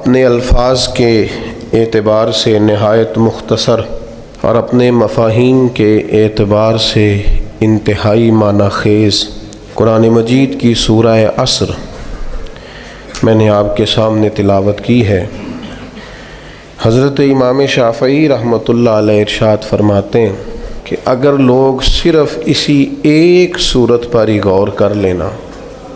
اپنے الفاظ کے اعتبار سے نہایت مختصر اور اپنے مفاہیم کے اعتبار سے انتہائی معنی خیز قرآن مجید کی سورہ عصر میں نے آپ کے سامنے تلاوت کی ہے۔ حضرت امام شافعی رحمۃ اللہ علیہ ارشاد فرماتے ہیں کہ اگر لوگ صرف اسی ایک صورت پر ہی غور کر لینا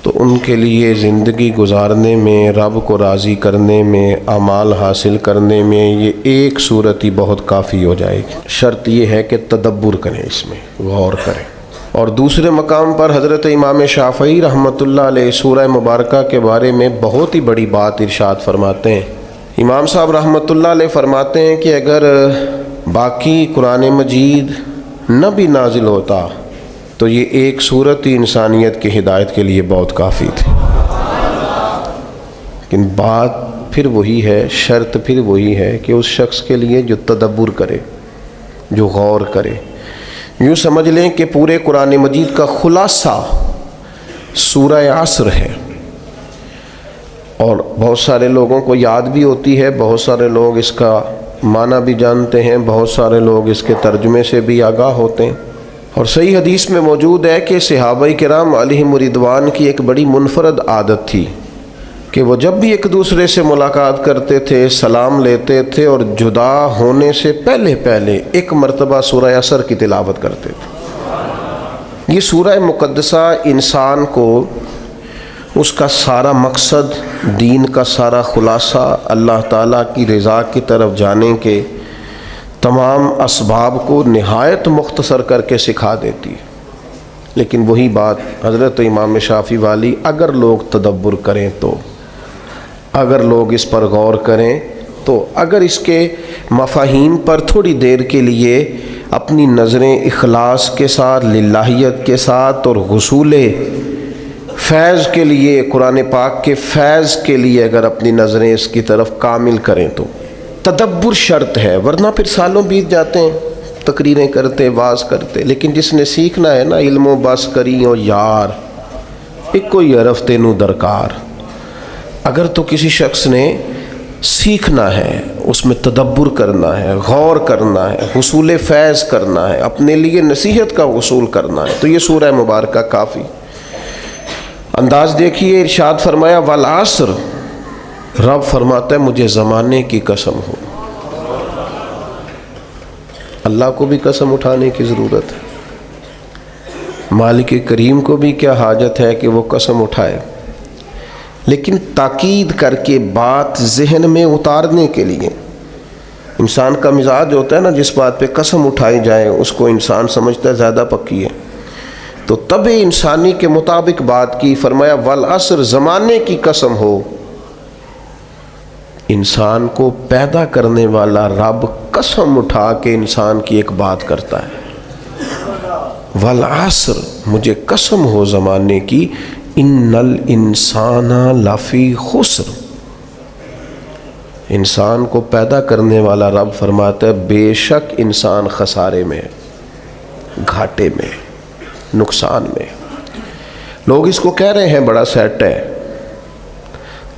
تو ان کے لیے زندگی گزارنے میں، رب کو راضی کرنے میں، اعمال حاصل کرنے میں یہ ایک صورت ہی بہت کافی ہو جائے گی۔ شرط یہ ہے کہ تدبر کریں، اس میں غور کریں۔ اور دوسرے مقام پر حضرت امام شافعی رحمۃ اللہ علیہ سورہ مبارکہ کے بارے میں بہت ہی بڑی بات ارشاد فرماتے ہیں۔ امام صاحب رحمۃ اللہ علیہ فرماتے ہیں کہ اگر باقی قرآن مجید نہ بھی نازل ہوتا تو یہ ایک صورت ہی انسانیت کی ہدایت کے لیے بہت کافی تھی۔ لیکن بات پھر وہی ہے، شرط پھر وہی ہے کہ اس شخص کے لیے جو تدبر کرے، جو غور کرے۔ یوں سمجھ لیں کہ پورے قرآن مجید کا خلاصہ سورہ عصر ہے، اور بہت سارے لوگوں کو یاد بھی ہوتی ہے، بہت سارے لوگ اس کا معنی بھی جانتے ہیں، بہت سارے لوگ اس کے ترجمے سے بھی آگاہ ہوتے ہیں۔ اور صحیح حدیث میں موجود ہے کہ صحابہ کرام علیہم رضوان کی ایک بڑی منفرد عادت تھی کہ وہ جب بھی ایک دوسرے سے ملاقات کرتے تھے، سلام لیتے تھے اور جدا ہونے سے پہلے ایک مرتبہ سورہ عصر کی تلاوت کرتے تھے۔ یہ سورہ مقدسہ انسان کو اس کا سارا مقصد، دین کا سارا خلاصہ، اللہ تعالیٰ کی رضا کی طرف جانے کے تمام اسباب کو نہایت مختصر کر کے سکھا دیتی ہے۔ لیکن وہی بات حضرت امام شافعی والی، اگر لوگ تدبر کریں تو، اگر لوگ اس پر غور کریں تو، اگر اس کے مفاہیم پر تھوڑی دیر کے لیے اپنی نظریں اخلاص کے ساتھ، للہیت کے ساتھ اور حصول فیض کے لیے، قرآن پاک کے فیض کے لیے اگر اپنی نظریں اس کی طرف کامل کریں تو تدبر شرط ہے، ورنہ پھر سالوں بیت جاتے ہیں تقریریں کرتے، واز کرتے۔ لیکن جس نے سیکھنا ہے نا، علم و بس کریوں یار ایک کوئی عرف تینوں درکار۔ اگر تو کسی شخص نے سیکھنا ہے، اس میں تدبر کرنا ہے، غور کرنا ہے، حصول فیض کرنا ہے، اپنے لیے نصیحت کا حصول کرنا ہے، تو یہ سورہ مبارکہ کافی۔ انداز دیکھیے، ارشاد فرمایا والعصر، رب فرماتا ہے مجھے زمانے کی قسم ہو۔ اللہ کو بھی قسم اٹھانے کی ضرورت ہے، مالک کریم کو بھی کیا حاجت ہے کہ وہ قسم اٹھائے، لیکن تاکید کر کے بات ذہن میں اتارنے کے لیے۔ انسان کا مزاج ہوتا ہے نا، جس بات پہ قسم اٹھائی جائے اس کو انسان سمجھتا ہے زیادہ پکی ہے، تو طبع انسانی کے مطابق بات کی۔ فرمایا والعصر، زمانے کی قسم ہو۔ انسان کو پیدا کرنے والا رب قسم اٹھا کے انسان کی ایک بات کرتا ہے، والعصر، مجھے قسم ہو زمانے کی، ان الانسان لفی خسر۔ انسان کو پیدا کرنے والا رب فرماتا ہے بے شک انسان خسارے میں، گھاٹے میں، نقصان میں۔ لوگ اس کو کہہ رہے ہیں بڑا سیٹ ہے،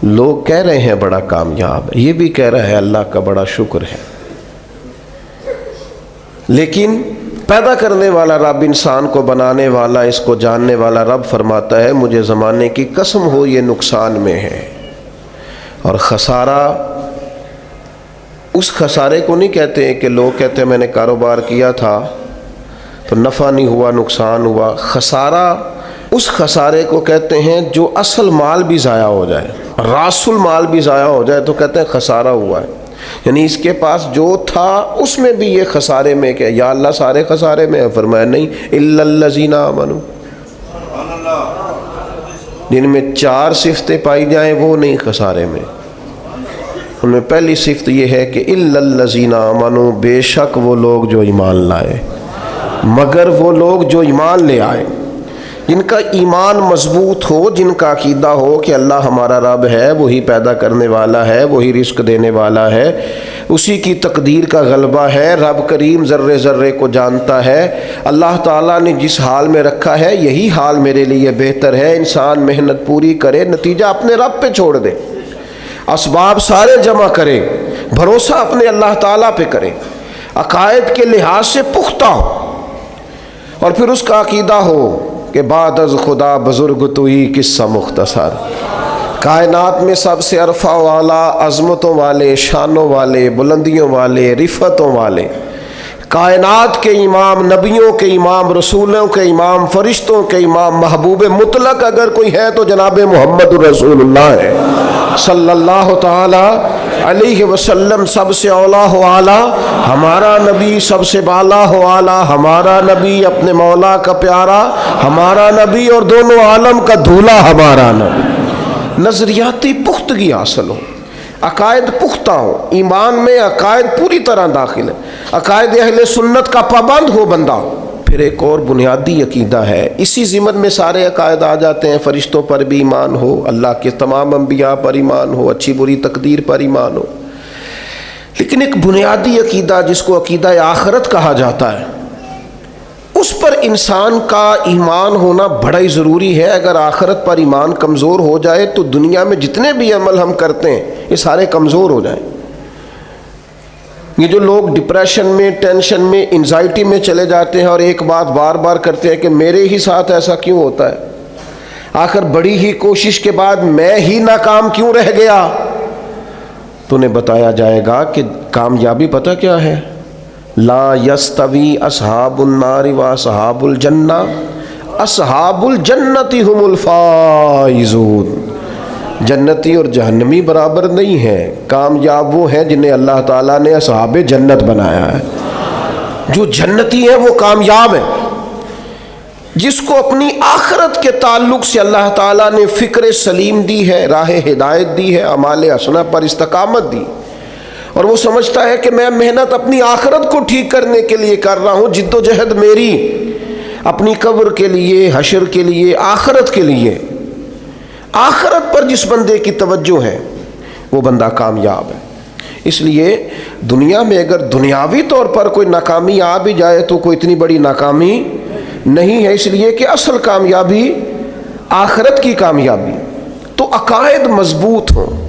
لوگ کہہ رہے ہیں بڑا کامیاب ہے، یہ بھی کہہ رہا ہے اللہ کا بڑا شکر ہے، لیکن پیدا کرنے والا رب، انسان کو بنانے والا، اس کو جاننے والا رب فرماتا ہے مجھے زمانے کی قسم ہو یہ نقصان میں ہے۔ اور خسارہ، اس خسارے کو نہیں کہتے ہیں کہ لوگ کہتے ہیں میں نے کاروبار کیا تھا تو نفع نہیں ہوا، نقصان ہوا۔ خسارہ اس خسارے کو کہتے ہیں جو اصل مال بھی ضائع ہو جائے، راس المال بھی ضائع ہو جائے تو کہتے ہیں خسارہ ہوا ہے۔ یعنی اس کے پاس جو تھا اس میں بھی یہ خسارے میں، کہ یا اللہ سارے خسارے میں ہے؟ فرمایا نہیں، الا الذین آمنوا، جن میں 4 صفتیں پائی جائیں وہ نہیں خسارے میں۔ ان میں پہلی صفت یہ ہے کہ الا الذین آمنوا، بے شک وہ لوگ جو ایمان لائے، مگر وہ لوگ جو ایمان لے آئے، جن کا ایمان مضبوط ہو، جن کا عقیدہ ہو کہ اللہ ہمارا رب ہے، وہی پیدا کرنے والا ہے، وہی رزق دینے والا ہے، اسی کی تقدیر کا غلبہ ہے، رب کریم ذرے ذرے کو جانتا ہے، اللہ تعالیٰ نے جس حال میں رکھا ہے یہی حال میرے لیے بہتر ہے۔ انسان محنت پوری کرے، نتیجہ اپنے رب پہ چھوڑ دے۔ اسباب سارے جمع کریں، بھروسہ اپنے اللہ تعالیٰ پہ کریں، عقائد کے لحاظ سے پختہ ہو، اور پھر اس کا عقیدہ ہو کہ بعد از خدا بزرگ تو ہی قصہ مختصر، کائنات میں سب سے عرفہ والا، عظمتوں والے، شانوں والے، بلندیوں والے، رفتوں والے، کائنات کے امام، نبیوں کے امام، رسولوں کے امام، فرشتوں کے امام، محبوب مطلق اگر کوئی ہے تو جناب محمد رسول اللہ ہے صلی اللہ تعالی علیہ وسلم۔ سب سے اولا ہو اعلیٰ ہمارا نبی، سب سے بالا ہو اعلیٰ ہمارا نبی، اپنے مولا کا پیارا ہمارا نبی، اور دونوں عالم کا دھولا ہمارا نبی۔ نظریاتی پختگی حاصل ہو، عقائد پختہ ہو، ایمان میں عقائد پوری طرح داخل ہے، عقائد اہل سنت کا پابند ہو بندہ۔ پھر ایک اور بنیادی عقیدہ ہے، اسی ضمن میں سارے عقائد آ جاتے ہیں، فرشتوں پر بھی ایمان ہو، اللہ کے تمام انبیاء پر ایمان ہو، اچھی بری تقدیر پر ایمان ہو، لیکن ایک بنیادی عقیدہ جس کو عقیدہ آخرت کہا جاتا ہے، اس پر انسان کا ایمان ہونا بڑا ہی ضروری ہے۔ اگر آخرت پر ایمان کمزور ہو جائے تو دنیا میں جتنے بھی عمل ہم کرتے ہیں یہ سارے کمزور ہو جائیں۔ یہ جو لوگ ڈپریشن میں، ٹینشن میں، انزائٹی میں چلے جاتے ہیں اور ایک بات بار بار کرتے ہیں کہ میرے ہی ساتھ ایسا کیوں ہوتا ہے، آخر بڑی ہی کوشش کے بعد میں ہی ناکام کیوں رہ گیا، تو انہیں بتایا جائے گا کہ کامیابی پتہ کیا ہے؟ لا یستوی اصحاب النار و اصحاب الجنہ، اصحاب الجنت هم الفائزون۔ جنتی اور جہنمی برابر نہیں ہیں، کامیاب وہ ہیں جنہیں اللہ تعالیٰ نے اصحاب جنت بنایا ہے۔ جو جنتی ہیں وہ کامیاب ہیں، جس کو اپنی آخرت کے تعلق سے اللہ تعالیٰ نے فکر سلیم دی ہے، راہ ہدایت دی ہے، اعمال حسنہ پر استقامت دی، اور وہ سمجھتا ہے کہ میں محنت اپنی آخرت کو ٹھیک کرنے کے لیے کر رہا ہوں، جد و جہد میری اپنی قبر کے لیے، حشر کے لیے، آخرت کے لیے۔ آخرت پر جس بندے کی توجہ ہے وہ بندہ کامیاب ہے۔ اس لیے دنیا میں اگر دنیاوی طور پر کوئی ناکامی آ بھی جائے تو کوئی اتنی بڑی ناکامی نہیں ہے، اس لیے کہ اصل کامیابی آخرت کی کامیابی۔ تو عقائد مضبوط ہوں،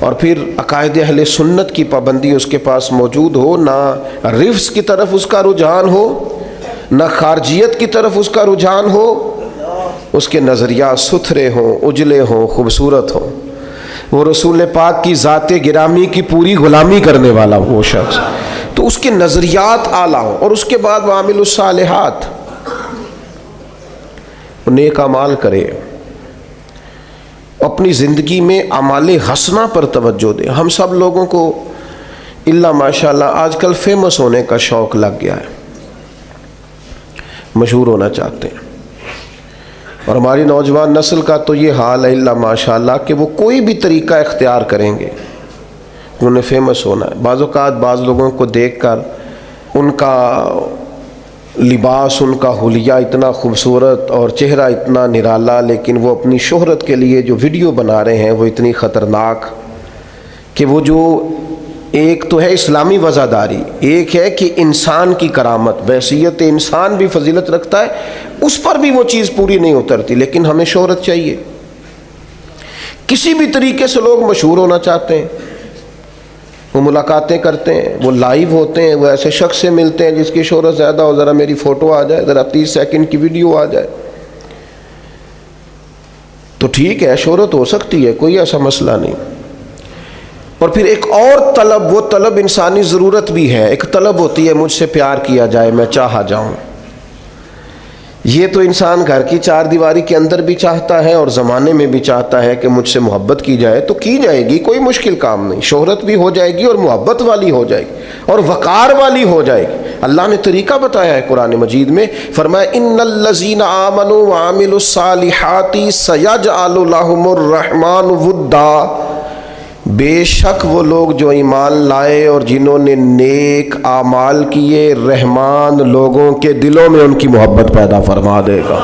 اور پھر عقائد اہل سنت کی پابندی اس کے پاس موجود ہو، نہ رفض کی طرف اس کا رجحان ہو، نہ خارجیت کی طرف اس کا رجحان ہو، اس کے نظریات ستھرے ہوں، اجلے ہوں، خوبصورت ہوں، وہ رسول پاک کی ذات گرامی کی پوری غلامی کرنے والا وہ شخص، تو اس کے نظریات اعلیٰ ہوں، اور اس کے بعد وعامل الصالحات، نیک اعمال کرے، اپنی زندگی میں اعمال حسنہ پر توجہ دے۔ ہم سب لوگوں کو الا ماشاءاللہ آج کل فیمس ہونے کا شوق لگ گیا ہے، مشہور ہونا چاہتے ہیں، اور ہماری نوجوان نسل کا تو یہ حال ہے الا ماشاءاللہ کہ وہ کوئی بھی طریقہ اختیار کریں گے، انہیں فیمس ہونا ہے۔ بعض اوقات بعض لوگوں کو دیکھ کر ان کا لباس، ان کا حلیہ اتنا خوبصورت اور چہرہ اتنا نرالا، لیکن وہ اپنی شہرت کے لیے جو ویڈیو بنا رہے ہیں وہ اتنی خطرناک کہ وہ جو ایک تو ہے اسلامی وزاداری، ایک ہے کہ انسان کی کرامت، بحیثیت انسان بھی فضیلت رکھتا ہے، اس پر بھی وہ چیز پوری نہیں اترتی، لیکن ہمیں شہرت چاہیے، کسی بھی طریقے سے لوگ مشہور ہونا چاہتے ہیں، وہ ملاقاتیں کرتے ہیں، وہ لائیو ہوتے ہیں، وہ ایسے شخص سے ملتے ہیں جس کی شہرت زیادہ ہو، ذرا میری فوٹو آ جائے، ذرا 30 سیکنڈ کی ویڈیو آ جائے، تو ٹھیک ہے شہرت ہو سکتی ہے، کوئی ایسا مسئلہ نہیں۔ اور پھر ایک اور طلب، وہ طلب انسانی ضرورت بھی ہے، ایک طلب ہوتی ہے مجھ سے پیار کیا جائے، میں چاہا جاؤں۔ یہ تو انسان گھر کی چار دیواری کے اندر بھی چاہتا ہے اور زمانے میں بھی چاہتا ہے کہ مجھ سے محبت کی جائے، تو کی جائے گی، کوئی مشکل کام نہیں، شہرت بھی ہو جائے گی اور محبت والی ہو جائے گی اور وقار والی ہو جائے گی۔ اللہ نے طریقہ بتایا ہے قرآن مجید میں، فرمایا ان الذین آمنوا وعملوا الصالحات سیجعل لهم الرحمن ودا، بے شک وہ لوگ جو ایمان لائے اور جنہوں نے نیک اعمال کیے، رحمان لوگوں کے دلوں میں ان کی محبت پیدا فرما دے گا۔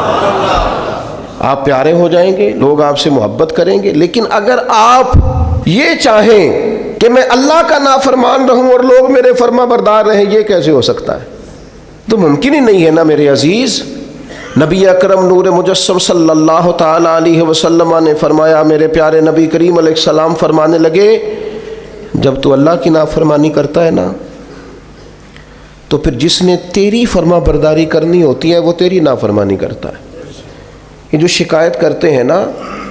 آپ پیارے ہو جائیں گے، لوگ آپ سے محبت کریں گے، لیکن اگر آپ یہ چاہیں کہ میں اللہ کا نافرمان رہوں اور لوگ میرے فرما بردار رہیں، یہ کیسے ہو سکتا ہے؟ تو ممکن ہی نہیں ہے نا میرے عزیز۔ نبی اکرم نور مجسم صلی اللہ تعالی علیہ وسلم نے فرمایا، میرے پیارے نبی کریم علیہ السلام فرمانے لگے، جب تو اللہ کی نافرمانی کرتا ہے نا تو پھر جس نے تیری فرما برداری کرنی ہوتی ہے وہ تیری نافرمانی کرتا ہے۔ یہ جو شکایت کرتے ہیں نا،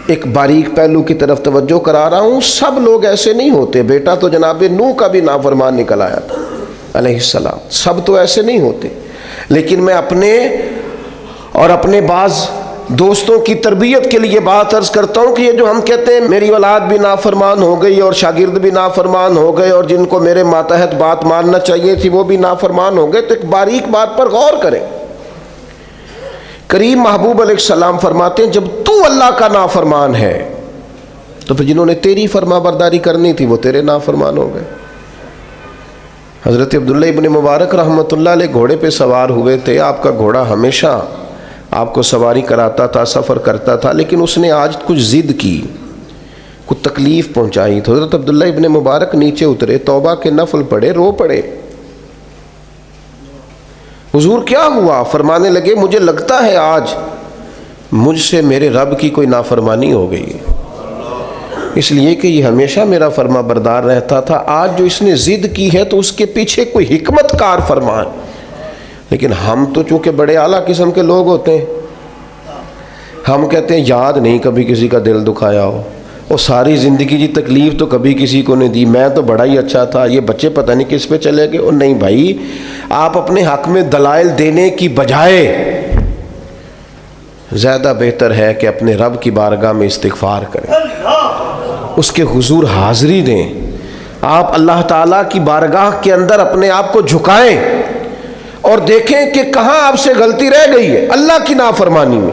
ایک باریک پہلو کی طرف توجہ کرا رہا ہوں، سب لوگ ایسے نہیں ہوتے۔ بیٹا تو جناب نوح کا بھی نافرمان نکل آیا تھا علیہ السلام، سب تو ایسے نہیں ہوتے۔ لیکن میں اپنے اور اپنے بعض دوستوں کی تربیت کے لیے بات عرض کرتا ہوں کہ یہ جو ہم کہتے ہیں میری اولاد بھی نافرمان ہو گئی اور شاگرد بھی نافرمان ہو گئے اور جن کو میرے ماتحت بات ماننا چاہیے تھی وہ بھی نافرمان ہو گئے، تو ایک باریک بات پر غور کریں۔ کریم محبوب علیہ السلام فرماتے ہیں جب تو اللہ کا نافرمان ہے تو پھر جنہوں نے تیری فرما برداری کرنی تھی وہ تیرے نافرمان ہو گئے۔ حضرت عبداللہ ابن مبارک رحمۃ اللہ علیہ گھوڑے پہ سوار ہوئے تھے، آپ کا گھوڑا ہمیشہ آپ کو سواری کراتا تھا، سفر کرتا تھا، لیکن اس نے آج کچھ ضد کی، کچھ تکلیف پہنچائی، تو حضرت عبداللہ ابن مبارک نیچے اترے، توبہ کے نفل پڑھے، رو پڑے۔ حضور کیا ہوا؟ فرمانے لگے مجھے لگتا ہے آج مجھ سے میرے رب کی کوئی نافرمانی ہو گئی، اس لیے کہ یہ ہمیشہ میرا فرما بردار رہتا تھا، آج جو اس نے ضد کی ہے تو اس کے پیچھے کوئی حکمت کار فرمان۔ لیکن ہم تو چونکہ بڑے اعلیٰ قسم کے لوگ ہوتے ہیں، ہم کہتے ہیں یاد نہیں کبھی کسی کا دل دکھایا ہو، اور ساری زندگی کی تکلیف تو کبھی کسی کو نہیں دی، میں تو بڑا ہی اچھا تھا، یہ بچے پتہ نہیں کس پہ چلے گئے۔ اور نہیں بھائی، آپ اپنے حق میں دلائل دینے کی بجائے زیادہ بہتر ہے کہ اپنے رب کی بارگاہ میں استغفار کریں، اس کے حضور حاضری دیں، آپ اللہ تعالیٰ کی بارگاہ کے اندر اپنے آپ کو جھکائیں اور دیکھیں کہ کہاں آپ سے غلطی رہ گئی ہے اللہ کی نافرمانی میں۔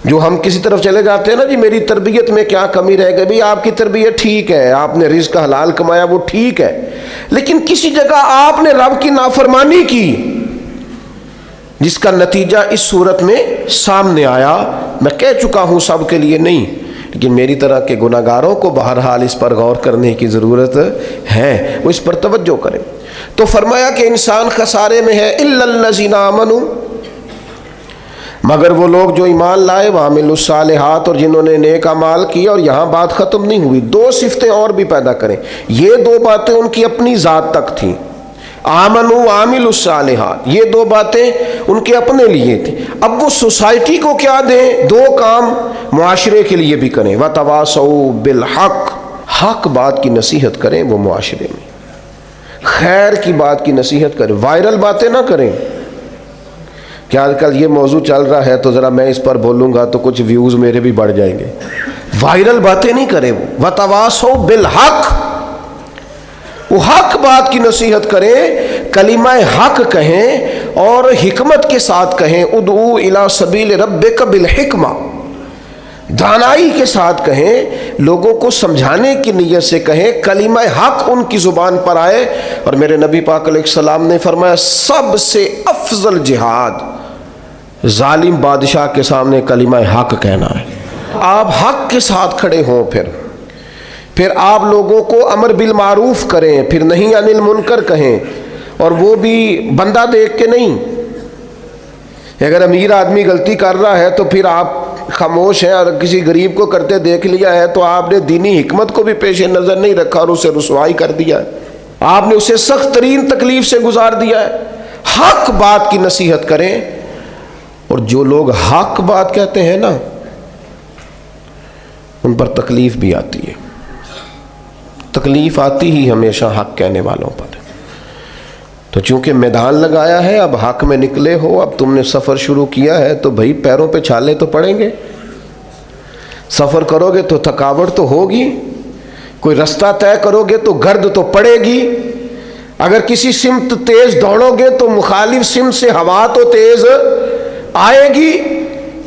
جو ہم کسی طرف چلے جاتے ہیں نا، جی میری تربیت میں کیا کمی رہ گئی، بھی آپ کی تربیت ٹھیک ہے، آپ نے رزق حلال کمایا وہ ٹھیک ہے، لیکن کسی جگہ آپ نے رب کی نافرمانی کی جس کا نتیجہ اس صورت میں سامنے آیا۔ میں کہہ چکا ہوں سب کے لیے نہیں، لیکن میری طرح کے گناہ گاروں کو بہرحال اس پر غور کرنے کی ضرورت ہے، وہ اس پر توجہ کریں۔ تو فرمایا کہ انسان خسارے میں ہے، الا الذین آمنوا، مگر وہ لوگ جو ایمان لائے، وعملوا الصالحات، اور جنہوں نے نیک اعمال کیا۔ اور یہاں بات ختم نہیں ہوئی، دو صفتیں اور بھی پیدا کریں۔ یہ دو باتیں ان کی اپنی ذات تک تھیں، آمنوا وعملوا الصالحات، یہ دو باتیں ان کے اپنے لیے تھیں۔ اب وہ سوسائٹی کو کیا دیں؟ دو کام معاشرے کے لیے بھی کریں، وتواصوا بالحق، حق بات کی نصیحت کریں وہ معاشرے میں، خیر کی بات کی نصیحت کریں، وائرل باتیں نہ کریں کہ آج کل یہ موضوع چل رہا ہے تو ذرا میں اس پر بولوں گا تو کچھ ویوز میرے بھی بڑھ جائیں گے، وائرل باتیں نہیں کریں۔ وہ وتواصوا بالحق، وہ حق بات کی نصیحت کریں، کلمہ حق کہیں اور حکمت کے ساتھ کہیں، ادعو الی سبیل ربک بالحکمہ، دانائی کے ساتھ کہیں، لوگوں کو سمجھانے کی نیت سے کہیں، کلمہ حق ان کی زبان پر آئے۔ اور میرے نبی پاک علیہ السلام نے فرمایا سب سے افضل جہاد ظالم بادشاہ کے سامنے کلمہ حق کہنا ہے۔ آپ حق کے ساتھ کھڑے ہوں، پھر آپ لوگوں کو امر بالمعروف کریں، پھر نہیں عن المنکر کہیں، اور وہ بھی بندہ دیکھ کے نہیں۔ اگر امیر آدمی غلطی کر رہا ہے تو پھر آپ خاموش ہیں، اور کسی غریب کو کرتے دیکھ لیا ہے تو آپ نے دینی حکمت کو بھی پیش نظر نہیں رکھا اور اسے رسوائی کر دیا ہے، آپ نے اسے سخت ترین تکلیف سے گزار دیا ہے۔ حق بات کی نصیحت کریں، اور جو لوگ حق بات کہتے ہیں نا ان پر تکلیف بھی آتی ہے، تکلیف آتی ہی ہمیشہ حق کہنے والوں پر۔ تو چونکہ میدان لگایا ہے، اب حق میں نکلے ہو، اب تم نے سفر شروع کیا ہے تو بھائی پیروں پہ چھالے تو پڑیں گے، سفر کرو گے تو تھکاوٹ تو ہوگی، کوئی رستہ طے کرو گے تو گرد تو پڑے گی، اگر کسی سمت تیز دوڑو گے تو مخالف سمت سے ہوا تو تیز آئے گی۔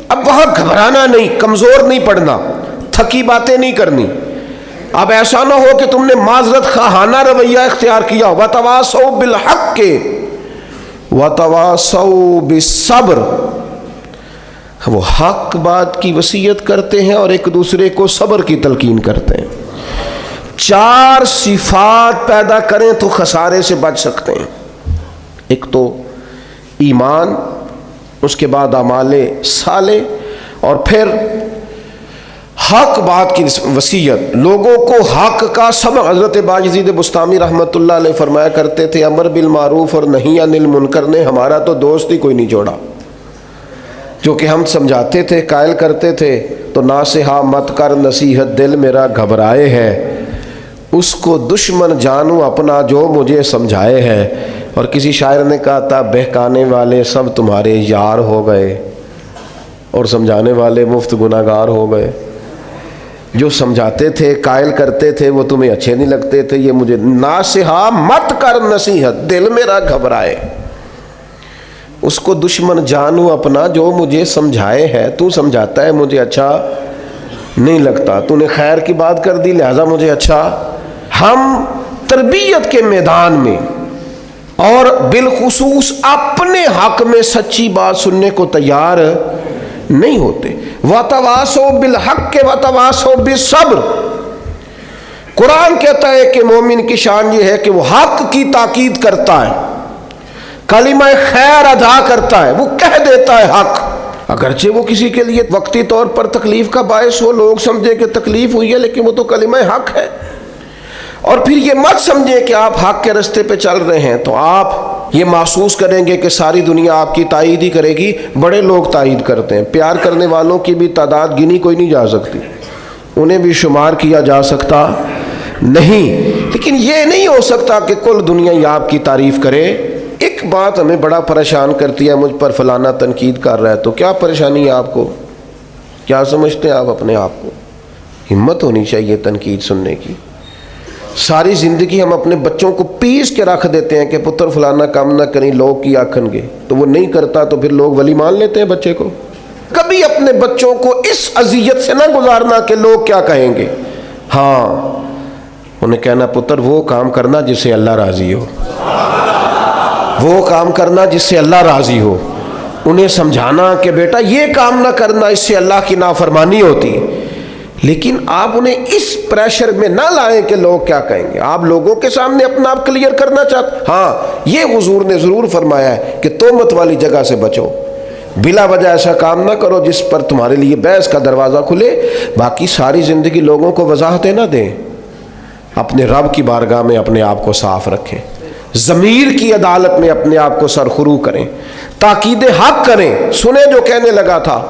اب وہاں گھبرانا نہیں، کمزور نہیں پڑنا، تھکی باتیں نہیں کرنی۔ اب ایسا نہ ہو کہ تم نے معذرت خواہانہ رویہ اختیار کیا، وتواصوا بالحق وتواصوا بالصبر، وہ حق بات کی وصیت کرتے ہیں اور ایک دوسرے کو صبر کی تلقین کرتے ہیں۔ چار صفات پیدا کریں تو خسارے سے بچ سکتے ہیں۔ ایک تو ایمان، اس کے بعد اعمال صالح، اور پھر حق بات کی وصیت، لوگوں کو حق کا سبق۔ حضرت باجزید بستامی رحمۃ اللہ علیہ فرمایا کرتے تھے امر بالمعروف اور نہی عن المنکر نے ہمارا تو دوست ہی کوئی نہیں چھوڑا۔ جو کہ ہم سمجھاتے تھے، قائل کرتے تھے، تو ناصحہ مت کر نصیحت دل میرا گھبرائے ہے، اس کو دشمن جانوں اپنا جو مجھے سمجھائے ہے۔ اور کسی شاعر نے کہا تھا بہکانے والے سب تمہارے یار ہو گئے اور سمجھانے والے مفت گناہ گار ہو گئے۔ جو سمجھاتے تھے، قائل کرتے تھے، وہ تمہیں اچھے نہیں لگتے تھے۔ یہ مجھے ناصحہ مت کر نصیحت دل میرا گھبرائے، اس کو دشمن جانوں اپنا جو مجھے سمجھائے ہے۔ تو سمجھاتا ہے مجھے اچھا نہیں لگتا، تو نے خیر کی بات کر دی لہذا مجھے اچھا۔ ہم تربیت کے میدان میں اور بالخصوص اپنے حق میں سچی بات سننے کو تیار نہیں ہوتے۔ وَتَوَاصَوْا بِالْحَقِّ وَتَوَاصَوْا بِالصَّبْرِ، قرآن کہتا ہے کہ مومن کی شان یہ ہے کہ وہ حق کی تاکید کرتا ہے، کلمہ خیر ادا کرتا ہے، وہ کہہ دیتا ہے حق، اگرچہ وہ کسی کے لیے وقتی طور پر تکلیف کا باعث ہو، لوگ سمجھے کہ تکلیف ہوئی ہے، لیکن وہ تو کلمہ حق ہے۔ اور پھر یہ مت سمجھیں کہ آپ حق کے راستے پہ چل رہے ہیں تو آپ یہ محسوس کریں گے کہ ساری دنیا آپ کی تائید ہی کرے گی۔ بڑے لوگ تائید کرتے ہیں، پیار کرنے والوں کی بھی تعداد گنی کوئی نہیں جا سکتی، انہیں بھی شمار کیا جا سکتا نہیں، لیکن یہ نہیں ہو سکتا کہ کل دنیا ہی آپ کی تعریف کرے۔ ایک بات ہمیں بڑا پریشان کرتی ہے، مجھ پر فلانا تنقید کر رہا ہے، تو کیا پریشانی ہے آپ کو؟ کیا سمجھتے ہیں آپ اپنے آپ کو؟ ہمت ہونی چاہیے تنقید سننے کی۔ ساری زندگی ہم اپنے بچوں کو پیس کے رکھ دیتے ہیں کہ پتر فلانا کام نہ کریں لوگ کی آکھن گے، تو وہ نہیں کرتا تو پھر لوگ ولی مان لیتے ہیں بچے کو۔ کبھی اپنے بچوں کو اس اذیت سے نہ گزارنا کہ لوگ کیا کہیں گے، ہاں انہیں کہنا پتر وہ کام کرنا جس سے اللہ راضی ہو، وہ کام کرنا جس سے اللہ راضی ہو۔ انہیں سمجھانا کہ بیٹا یہ کام نہ کرنا، اس سے اللہ کی نافرمانی ہوتی۔ لیکن آپ انہیں اس پریشر میں نہ لائیں کہ لوگ کیا کہیں گے۔ آپ لوگوں کے سامنے اپنا آپ کلیئر کرنا چاہتے، ہاں یہ حضور نے ضرور فرمایا ہے کہ تہمت والی جگہ سے بچو، بلا وجہ ایسا کام نہ کرو جس پر تمہارے لیے بحث کا دروازہ کھلے۔ باقی ساری زندگی لوگوں کو وضاحتیں نہ دیں، اپنے رب کی بارگاہ میں اپنے آپ کو صاف رکھیں، ضمیر کی عدالت میں اپنے آپ کو سرخرو کریں، تاکید حق کریں۔ سنیں جو کہنے لگا تھا،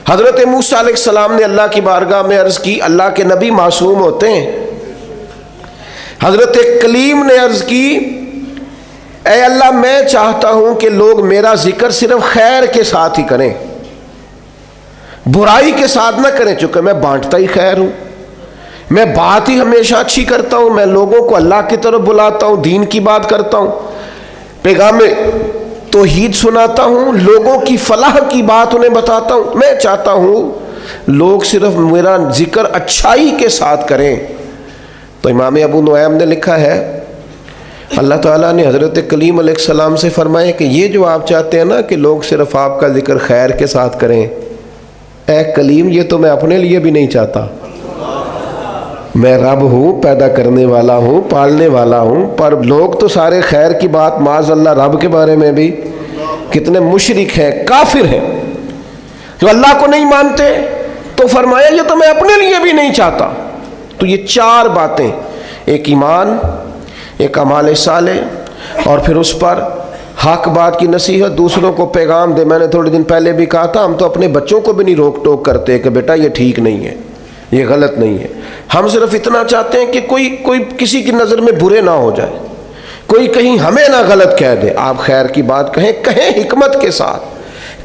حضرت موسیٰ علیہ السلام نے اللہ کی بارگاہ میں عرض کی، اللہ کے نبی معصوم ہوتے ہیں؟ حضرت کلیم نے عرض کی، اے اللہ میں چاہتا ہوں کہ لوگ میرا ذکر صرف خیر کے ساتھ ہی کریں، برائی کے ساتھ نہ کریں، چونکہ میں بانٹتا ہی خیر ہوں، میں بات ہی ہمیشہ اچھی کرتا ہوں، میں لوگوں کو اللہ کی طرف بلاتا ہوں، دین کی بات کرتا ہوں، پیغام توحید سناتا ہوں، لوگوں کی فلاح کی بات انہیں بتاتا ہوں۔ میں چاہتا ہوں لوگ صرف میرا ذکر اچھائی کے ساتھ کریں۔ تو امام ابو نعیم نے لکھا ہے، اللہ تعالیٰ نے حضرت کلیم علیہ السلام سے فرمایا کہ یہ جو آپ چاہتے ہیں نا کہ لوگ صرف آپ کا ذکر خیر کے ساتھ کریں، اے کلیم یہ تو میں اپنے لیے بھی نہیں چاہتا۔ میں رب ہوں، پیدا کرنے والا ہوں، پالنے والا ہوں، پر لوگ تو سارے خیر کی بات معاذ اللہ رب کے بارے میں بھی کتنے مشرک ہیں، کافر ہیں، جو اللہ کو نہیں مانتے، تو فرمایا یہ تو میں اپنے لیے بھی نہیں چاہتا۔ تو یہ چار باتیں، ایک ایمان، ایک اعمال صالح، اور پھر اس پر حق بات کی نصیحت، دوسروں کو پیغام دے۔ میں نے تھوڑے دن پہلے بھی کہا تھا، ہم تو اپنے بچوں کو بھی نہیں روک ٹوک کرتے کہ بیٹا یہ ٹھیک نہیں ہے، یہ غلط نہیں ہے۔ ہم صرف اتنا چاہتے ہیں کہ کوئی کسی کی نظر میں برے نہ ہو جائے، کوئی کہیں ہمیں نہ غلط کہہ دے۔ آپ خیر کی بات کہیں حکمت کے ساتھ،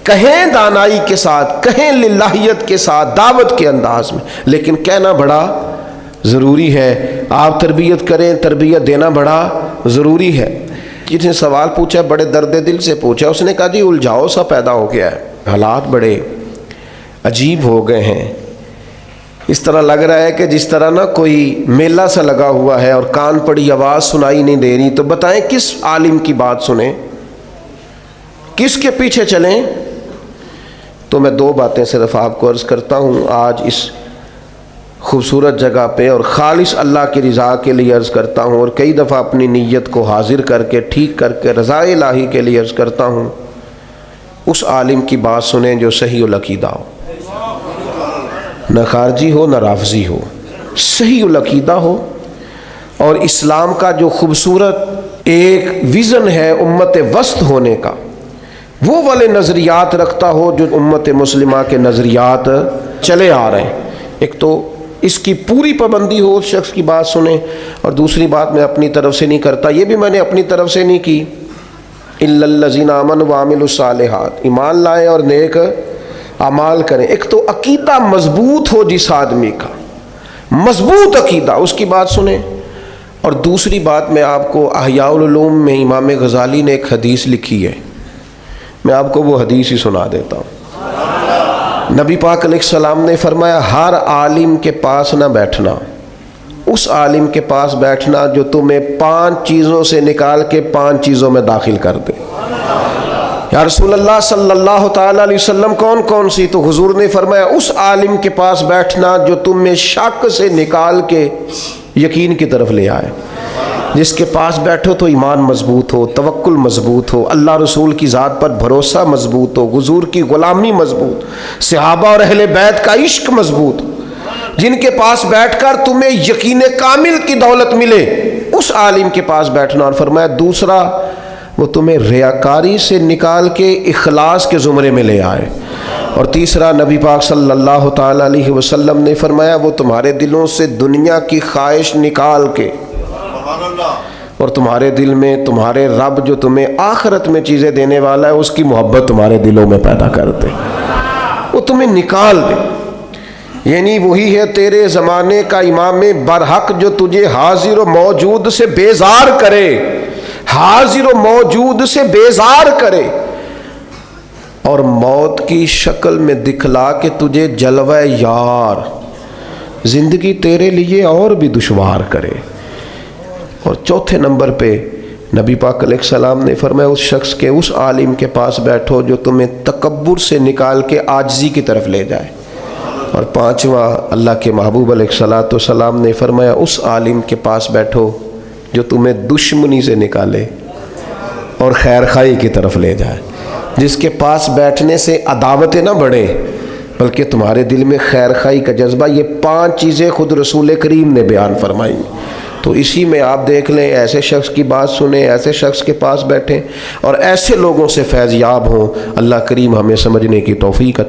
کہیں دانائی کے ساتھ، کہیں للہیت کے ساتھ، دعوت کے انداز میں، لیکن کہنا بڑا ضروری ہے۔ آپ تربیت کریں، تربیت دینا بڑا ضروری ہے۔ جس نے سوال پوچھا بڑے درد دل سے پوچھا، اس نے کہا جی الجھاؤ سا پیدا ہو گیا ہے، حالات بڑے عجیب ہو گئے ہیں، اس طرح لگ رہا ہے کہ جس طرح نا کوئی میلہ سا لگا ہوا ہے اور کان پڑی آواز سنائی نہیں دے رہی، تو بتائیں کس عالم کی بات سنیں، کس کے پیچھے چلیں؟ تو میں دو باتیں صرف آپ کو عرض کرتا ہوں آج اس خوبصورت جگہ پہ، اور خالص اللہ کی رضا کے لیے عرض کرتا ہوں، اور کئی دفعہ اپنی نیت کو حاضر کر کے ٹھیک کر کے رضا الہی کے لیے عرض کرتا ہوں۔ اس عالم کی بات سنیں جو صحیح العقیدہ ہو، نہ خارجی ہو نہ رافضی ہو، صحیح العقیدہ ہو، اور اسلام کا جو خوبصورت ایک ویژن ہے امت وسط ہونے کا، وہ والے نظریات رکھتا ہو جو امت مسلمہ کے نظریات چلے آ رہے ہیں۔ ایک تو اس کی پوری پابندی ہو، اس شخص کی بات سنیں، اور دوسری بات میں اپنی طرف سے نہیں کرتا، یہ بھی میں نے اپنی طرف سے نہیں کی، الا الذین آمنوا وعملوا الصالحات، ایمان لائیں اور نیک اعمال کریں۔ ایک تو عقیدہ مضبوط ہو جس آدمی کا، مضبوط عقیدہ، اس کی بات سنیں، اور دوسری بات میں آپ کو احیاء العلوم میں امام غزالی نے ایک حدیث لکھی ہے، میں آپ کو وہ حدیث ہی سنا دیتا ہوں۔ نبی پاک علیہ السلام نے فرمایا ہر عالم کے پاس نہ بیٹھنا، اس عالم کے پاس بیٹھنا جو تمہیں 5 چیزوں سے نکال کے 5 چیزوں میں داخل کر دے۔ یا رسول اللہ صلی اللہ تعالیٰ علیہ وسلم کون کون سی؟ تو حضور نے فرمایا اس عالم کے پاس بیٹھنا جو تمہیں شک سے نکال کے یقین کی طرف لے آئے، جس کے پاس بیٹھو تو ایمان مضبوط ہو، توکل مضبوط ہو، اللہ رسول کی ذات پر بھروسہ مضبوط ہو، حضور کی غلامی مضبوط، صحابہ اور اہل بیت کا عشق مضبوط، جن کے پاس بیٹھ کر تمہیں یقین کامل کی دولت ملے، اس عالم کے پاس بیٹھنا۔ اور فرمایا دوسرا وہ تمہیں ریاکاری سے نکال کے اخلاص کے زمرے میں لے آئے، اور تیسرا نبی پاک صلی اللہ تعالیٰ علیہ وسلم نے فرمایا وہ تمہارے دلوں سے دنیا کی خواہش نکال کے، اور تمہارے دل میں تمہارے رب جو تمہیں آخرت میں چیزیں دینے والا ہے اس کی محبت تمہارے دلوں میں پیدا کر دے، وہ تمہیں نکال دے۔ یعنی وہی ہے تیرے زمانے کا امام برحق جو تجھے حاضر و موجود سے بیزار کرے، حاضر و موجود سے بیزار کرے، اور موت کی شکل میں دکھلا کے تجھے جلوہ یار، زندگی تیرے لیے اور بھی دشوار کرے۔ اور چوتھے نمبر پہ نبی پاک علیہ السلام نے فرمایا اس شخص کے، اس عالم کے پاس بیٹھو جو تمہیں تکبر سے نکال کے عاجزی کی طرف لے جائے۔ اور پانچواں اللہ کے محبوب علیہ السلام نے فرمایا اس عالم کے پاس بیٹھو جو تمہیں دشمنی سے نکالے اور خیر خواہی کی طرف لے جائے، جس کے پاس بیٹھنے سے عداوتیں نہ بڑھیں بلکہ تمہارے دل میں خیر خواہی کا جذبہ۔ یہ 5 چیزیں خود رسول کریم نے بیان فرمائی، تو اسی میں آپ دیکھ لیں، ایسے شخص کی بات سنیں، ایسے شخص کے پاس بیٹھیں، اور ایسے لوگوں سے فیض یاب ہوں۔ اللہ کریم ہمیں سمجھنے کی توفیق عطا